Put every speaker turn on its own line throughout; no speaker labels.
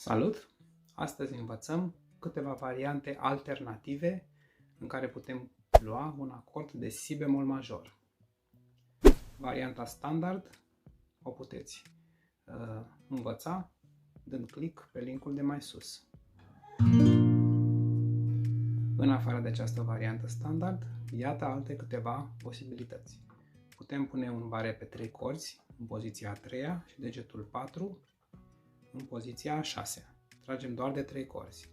Salut! Astăzi învățăm câteva variante alternative în care putem lua un acord de si bemol major. Varianta standard o puteți învăța dând click pe linkul de mai sus. În afară de această variantă standard, iată alte câteva posibilități. Putem pune un bare pe 3 corzi în poziția a 3-a și degetul 4 în poziția a 6-a. Tragem doar de 3 corzi.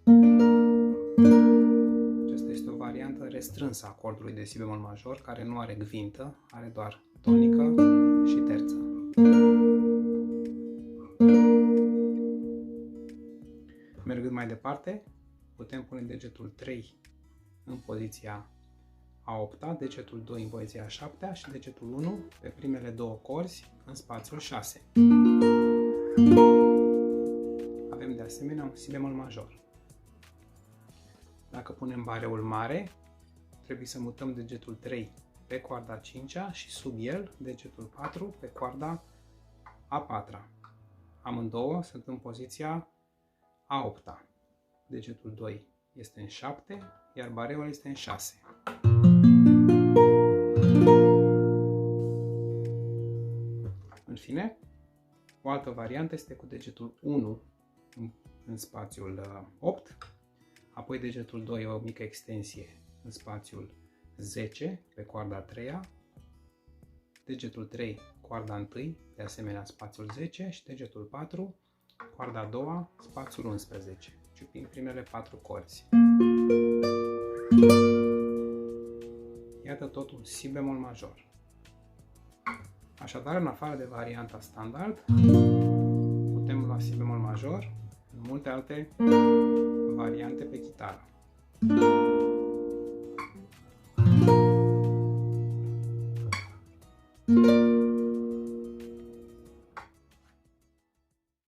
Aceasta este o variantă restrânsă a acordului de si bemol major, care nu are gvintă, are doar tonică și terță. Mergând mai departe, putem pune degetul 3 în poziția a 8-a, degetul 2 în poziția a 7-a și degetul 1 pe primele 2 corzi în spațiul 6. Avem de asemenea un si bemol major. Dacă punem bareul mare, trebuie să mutăm degetul 3 pe coarda a 5-a și sub el degetul 4 pe coarda a 4-a. Amândouă sunt în poziția a 8-a. Degetul 2 este în 7, iar bareul este în 6. În fine, o altă variantă este cu degetul 1 în spațiul 8, apoi degetul 2 o mică extensie în spațiul 10 pe coarda a 3-a, degetul 3 coarda 1 de asemenea spațiul 10 și degetul 4 coarda a 2-a spațiul 11, ciupind primele 4 corzi. Iată tot un si bemol major. Așadar, în afară de varianta standard, putem lua si bemol major în multe alte variante pe chitară.